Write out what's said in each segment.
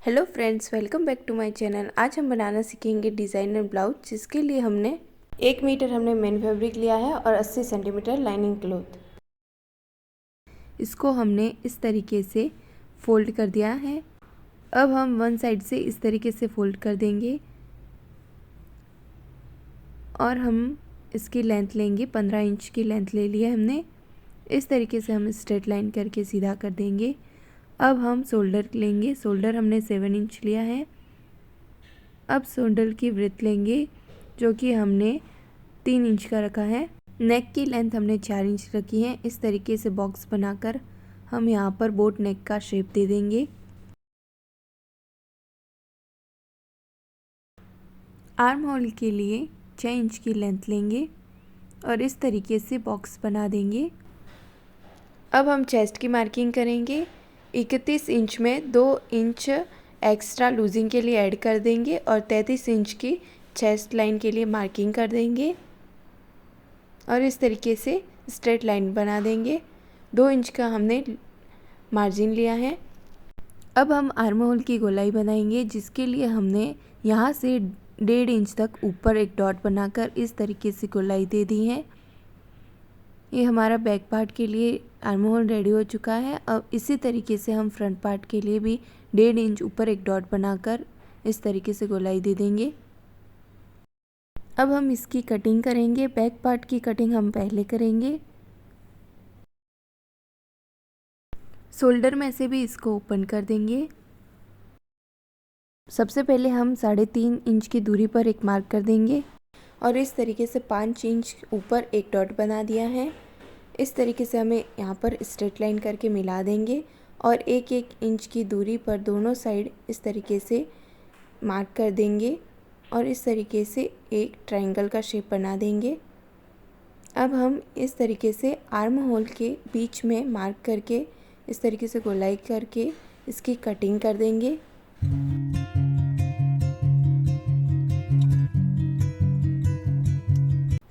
Hello friends, welcome back to my channel. आज हम बनाना सीखेंगे डिज़ाइनर ब्लाउज, जिसके लिए हमने 1 मीटर हमने मेन फैब्रिक लिया है और 80 सेंटीमीटर लाइनिंग क्लॉथ। इसको हमने इस तरीके से फोल्ड कर दिया है। अब हम वन साइड से इस तरीके से फोल्ड कर देंगे और हम इसकी लेंथ लेंगे। 15 इंच की लेंथ ले ली है हमने। इस तरीके से हम स्ट्रेट लाइन करके सीधा कर देंगे। अब हम शोल्डर लेंगे। शोल्डर हमने 7 इंच लिया है। अब शोल्डर की विड्थ लेंगे जो कि हमने 3 इंच का रखा है। नेक की लेंथ हमने 4 इंच रखी है। इस तरीके से बॉक्स बनाकर हम यहाँ पर बोट नेक का शेप दे देंगे। आर्म होल के लिए 6 इंच की लेंथ लेंगे और इस तरीके से बॉक्स बना देंगे। अब हम चेस्ट की मार्किंग करेंगे। 31 इंच में 2 इंच एक्स्ट्रा लूजिंग के लिए ऐड कर देंगे और 33 इंच की चेस्ट लाइन के लिए मार्किंग कर देंगे और इस तरीके से स्ट्रेट लाइन बना देंगे। 2 इंच का हमने मार्जिन लिया है। अब हम आर्म होल की गोलाई बनाएंगे, जिसके लिए हमने यहाँ से 1.5 इंच तक ऊपर एक डॉट बनाकर इस तरीके से गोलाई दे दी है। ये हमारा बैक पार्ट के लिए आर्म होल रेडी हो चुका है। अब इसी तरीके से हम फ्रंट पार्ट के लिए भी 1.5 इंच ऊपर एक डॉट बनाकर इस तरीके से गोलाई दे देंगे। अब हम इसकी कटिंग करेंगे। बैक पार्ट की कटिंग हम पहले करेंगे। शोल्डर में से भी इसको ओपन कर देंगे। सबसे पहले हम 3.5 इंच की दूरी पर एक मार्क कर देंगे और इस तरीके से 5 इंच ऊपर एक डॉट बना दिया है। इस तरीके से हमें यहाँ पर स्ट्रेट लाइन करके मिला देंगे और 1-1 इंच की दूरी पर दोनों साइड इस तरीके से मार्क कर देंगे और इस तरीके से एक ट्रायंगल का शेप बना देंगे। अब हम इस तरीके से आर्म होल के बीच में मार्क करके इस तरीके से गोलाई करके इसकी कटिंग कर देंगे।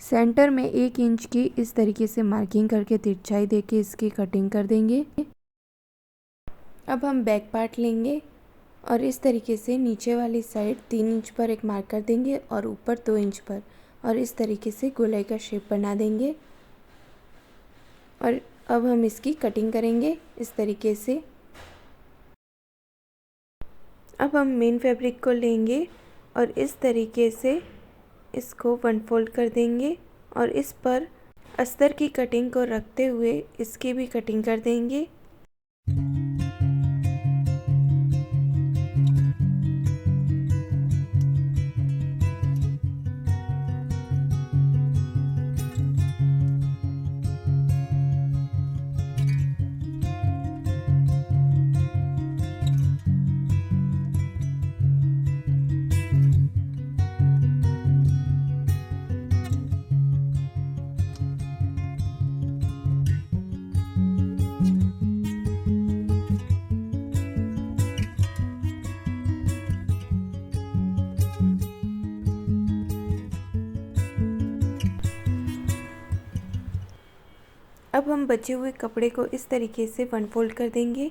सेंटर में 1 इंच की इस तरीके से मार्किंग करके तिरछाई देके इसकी कटिंग कर देंगे। अब हम बैक पार्ट लेंगे और इस तरीके से नीचे वाली साइड 3 इंच पर एक मार्क कर देंगे और ऊपर 2 इंच पर और इस तरीके से गोलाई का शेप बना देंगे और अब हम इसकी कटिंग करेंगे इस तरीके से। अब हम मेन फैब्रिक को लेंगे और इस तरीके से इसको 1 फोल्ड कर देंगे और इस पर अस्तर की कटिंग को रखते हुए इसकी भी कटिंग कर देंगे। अब हम बचे हुए कपड़े को इस तरीके से 1 फोल्ड कर देंगे।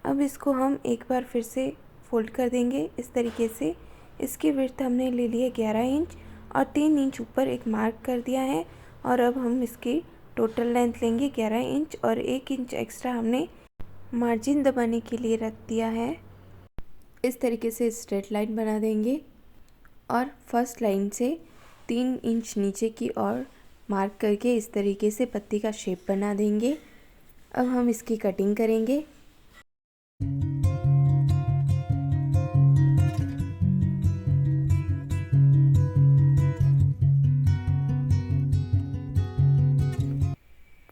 अब इसको हम एक बार फिर से फोल्ड कर देंगे इस तरीके से। इसकी विड्थ हमने ले ली है 11 इंच और 3 इंच ऊपर एक मार्क कर दिया है और अब हम इसकी टोटल लेंथ लेंगे 11 इंच और 1 इंच एक्स्ट्रा हमने मार्जिन दबाने के लिए रख दिया है। इस तरीके से स्ट्रेट लाइन बना देंगे और फर्स्ट लाइन से 3 इंच नीचे की ओर मार्क करके इस तरीके से पत्ती का शेप बना देंगे। अब हम इसकी कटिंग करेंगे।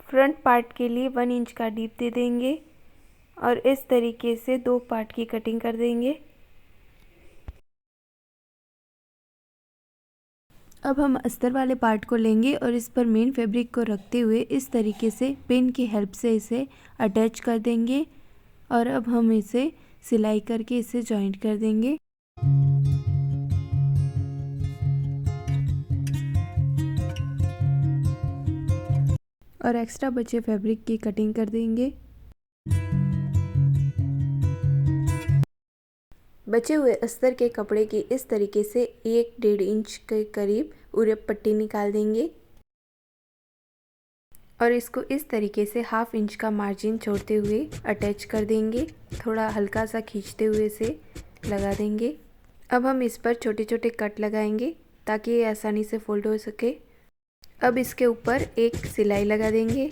फ्रंट पार्ट के लिए 1 इंच का डीप दे देंगे और इस तरीके से 2 पार्ट की कटिंग कर देंगे। अब हम अस्तर वाले पार्ट को लेंगे और इस पर मेन फैब्रिक को रखते हुए इस तरीके से पिन की हेल्प से इसे अटैच कर देंगे और अब हम इसे सिलाई करके इसे जॉइंट कर देंगे। और एक्स्ट्रा बचे फैब्रिक की कटिंग कर देंगे। बचे हुए अस्तर के कपड़े की इस तरीके से 1-1.5 इंच के करीब उरप पट्टी निकाल देंगे और इसको इस तरीके से 1/2 इंच का मार्जिन छोड़ते हुए अटैच कर देंगे। थोड़ा हल्का सा खींचते हुए से लगा देंगे। अब हम इस पर छोटे छोटे कट लगाएंगे ताकि ये आसानी से फोल्ड हो सके। अब इसके ऊपर एक सिलाई लगा देंगे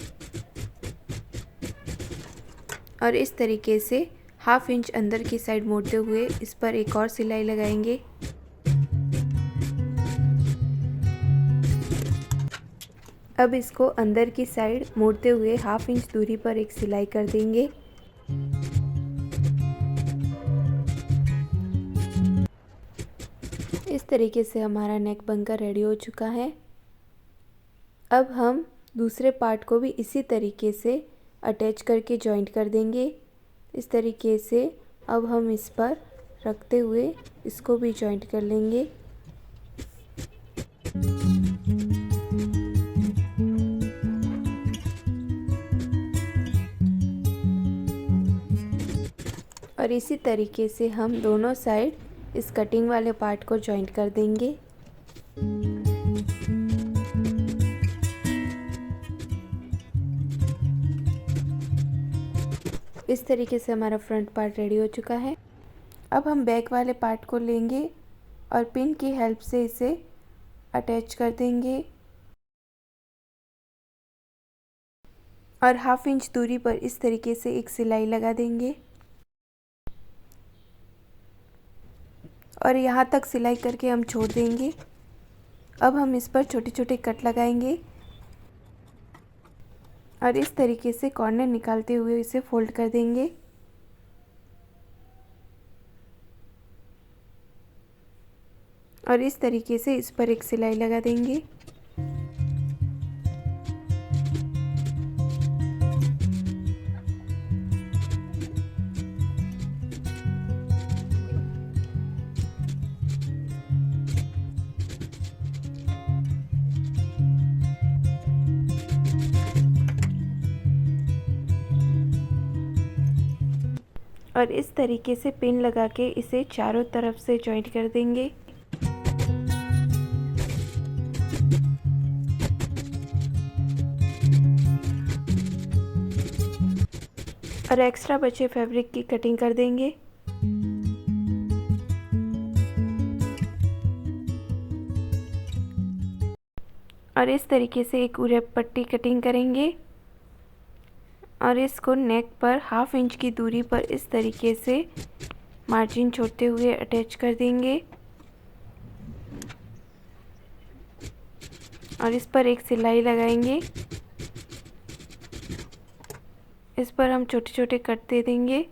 और इस तरीके से 1/2 इंच अंदर की साइड मोड़ते हुए इस पर एक और सिलाई लगाएंगे। अब इसको अंदर की साइड मोड़ते हुए 1/2 इंच दूरी पर एक सिलाई कर देंगे। इस तरीके से हमारा नेक बनकर रेडी हो चुका है। अब हम दूसरे पार्ट को भी इसी तरीके से अटैच करके जॉइंट कर देंगे। इस तरीके से अब हम इस पर रखते हुए इसको भी जॉइंट कर लेंगे। और इसी तरीके से हम दोनों साइड इस कटिंग वाले पार्ट को जॉइंट कर देंगे। इस तरीके से हमारा फ्रंट पार्ट रेडी हो चुका है। अब हम बैक वाले पार्ट को लेंगे और पिन की हेल्प से इसे अटैच कर देंगे और 1/2 इंच दूरी पर इस तरीके से एक सिलाई लगा देंगे और यहाँ तक सिलाई करके हम छोड़ देंगे। अब हम इस पर छोटे छोटे कट लगाएंगे और इस तरीके से कॉर्नर निकालते हुए इसे फोल्ड कर देंगे। और इस तरीके से इस पर एक सिलाई लगा देंगे। और इस तरीके से पिन लगा के इसे चारों तरफ से जॉइंट कर देंगे। और एक्स्ट्रा बचे फैब्रिक की कटिंग कर देंगे। और इस तरीके से एक उरप पट्टी कटिंग करेंगे और इसको नेक पर 1/2 इंच की दूरी पर इस तरीके से मार्जिन छोड़ते हुए अटैच कर देंगे और इस पर एक सिलाई लगाएंगे। इस पर हम छोटे छोटे कट दे देंगे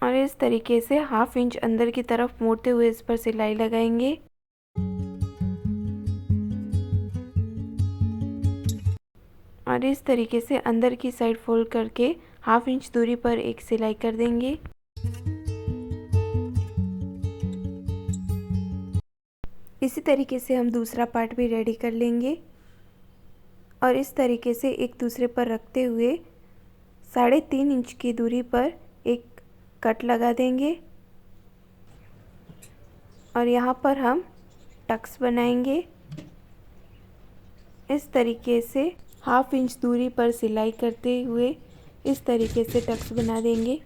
और इस तरीके से 1/2 इंच अंदर की तरफ मोड़ते हुए इस पर सिलाई लगाएंगे। और इस तरीके से अंदर की साइड फोल्ड करके 1/2 इंच दूरी पर एक सिलाई कर देंगे। इसी तरीके से हम दूसरा पार्ट भी रेडी कर लेंगे और इस तरीके से एक दूसरे पर रखते हुए 3.5 इंच की दूरी पर एक कट लगा देंगे और यहाँ पर हम टक्स बनाएंगे। इस तरीके से 1/2 इंच दूरी पर सिलाई करते हुए इस तरीके से टक्स बना देंगे।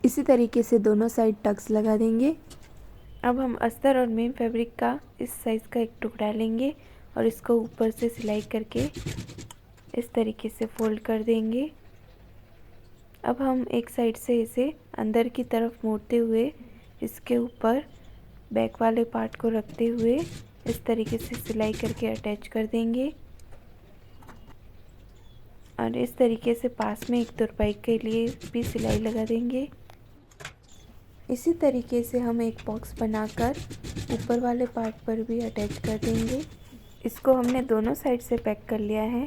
इसी तरीके से दोनों साइड टक्स लगा देंगे। अब हम अस्तर और मेन फैब्रिक का इस साइज़ का एक टुकड़ा लेंगे और इसको ऊपर से सिलाई करके इस तरीके से फोल्ड कर देंगे। अब हम एक साइड से इसे अंदर की तरफ मोड़ते हुए इसके ऊपर बैक वाले पार्ट को रखते हुए इस तरीके से सिलाई करके अटैच कर देंगे और इस तरीके से पास में एक तुरपाई के लिए भी सिलाई लगा देंगे। इसी तरीके से हम एक बॉक्स बनाकर ऊपर वाले पार्ट पर भी अटैच कर देंगे। इसको हमने दोनों साइड से पैक कर लिया है।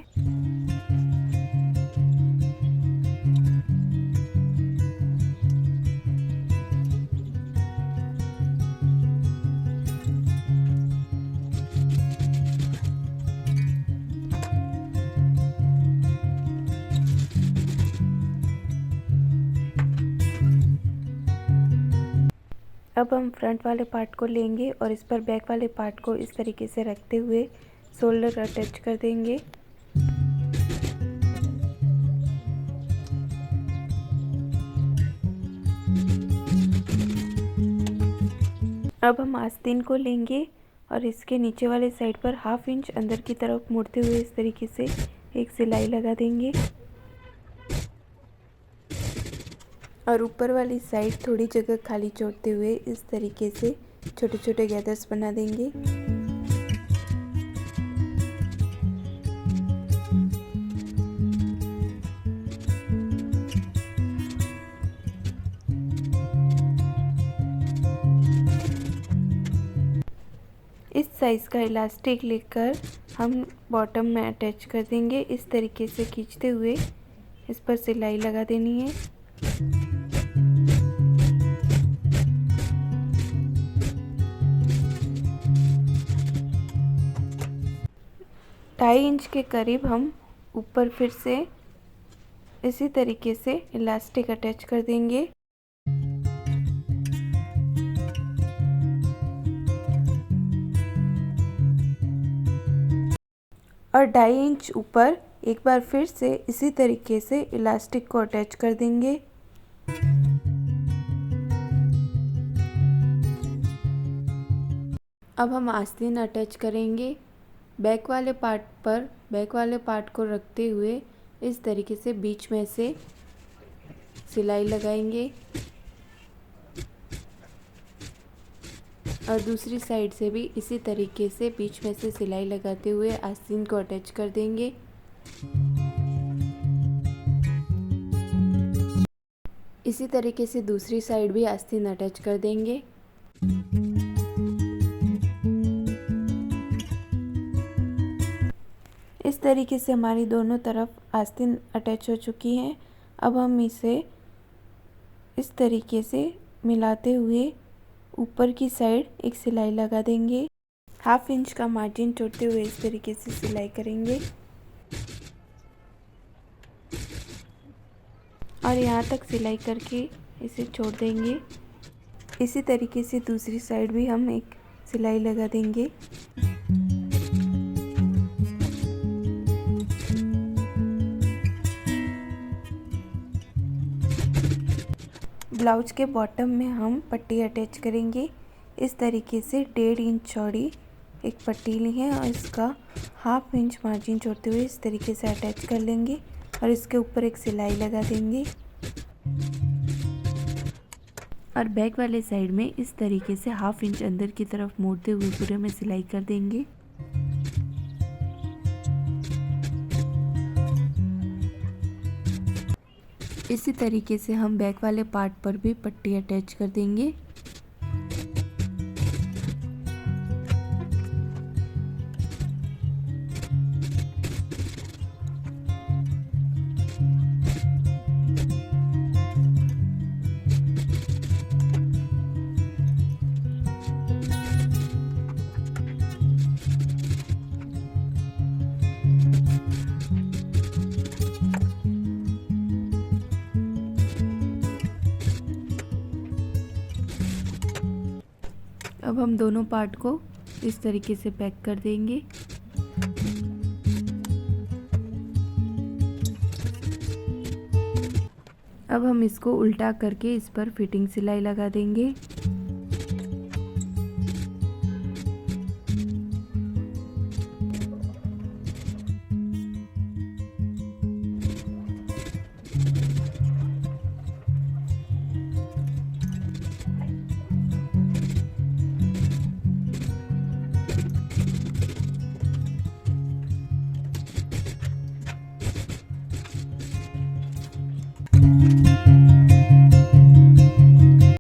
अब हम फ्रंट वाले पार्ट को लेंगे और इस पर बैक वाले पार्ट को इस तरीके से रखते हुए शोल्डर अटैच कर देंगे। अब हम आस्तीन को लेंगे और इसके नीचे वाले साइड पर 1/2 इंच अंदर की तरफ मुड़ते हुए इस तरीके से एक सिलाई लगा देंगे और ऊपर वाली साइड थोड़ी जगह खाली छोड़ते हुए इस तरीके से छोटे छोटे गैदर्स बना देंगे। इस साइज़ का इलास्टिक लेकर हम बॉटम में अटैच कर देंगे। इस तरीके से खींचते हुए इस पर सिलाई लगा देनी है। ढाई इंच के करीब हम ऊपर फिर से इसी तरीके से इलास्टिक अटैच कर देंगे। और 2.5 इंच ऊपर एक बार फिर से इसी तरीके से इलास्टिक को अटैच कर देंगे। अब हम आस्तीन अटैच करेंगे। बैक वाले पार्ट पर बैक वाले पार्ट को रखते हुए इस तरीके से बीच में से सिलाई लगाएंगे और दूसरी साइड से भी इसी तरीके से बीच में से सिलाई लगाते हुए आस्तीन को अटैच कर देंगे। इसी तरीके से दूसरी साइड भी आस्तीन अटैच कर देंगे। इस तरीके से हमारी दोनों तरफ आस्तीन अटैच हो चुकी हैं। अब हम इसे इस तरीके से मिलाते हुए ऊपर की साइड एक सिलाई लगा देंगे। 1/2 इंच का मार्जिन छोड़ते हुए इस तरीके से सिलाई करेंगे और यहाँ तक सिलाई करके इसे छोड़ देंगे। इसी तरीके से दूसरी साइड भी हम एक सिलाई लगा देंगे। ब्लाउज के बॉटम में हम पट्टी अटैच करेंगे। इस तरीके से 1.5 इंच चौड़ी एक पट्टी ली है और इसका 1/2 इंच मार्जिन छोड़ते हुए इस तरीके से अटैच कर लेंगे और इसके ऊपर एक सिलाई लगा देंगे और बैक वाले साइड में इस तरीके से 1/2 इंच अंदर की तरफ मोड़ते हुए पूरे में सिलाई कर देंगे। इसी तरीके से हम बैक वाले पार्ट पर भी पट्टी अटैच कर देंगे। अब हम दोनों पार्ट को इस तरीके से पैक कर देंगे। अब हम इसको उल्टा करके इस पर फिटिंग सिलाई लगा देंगे।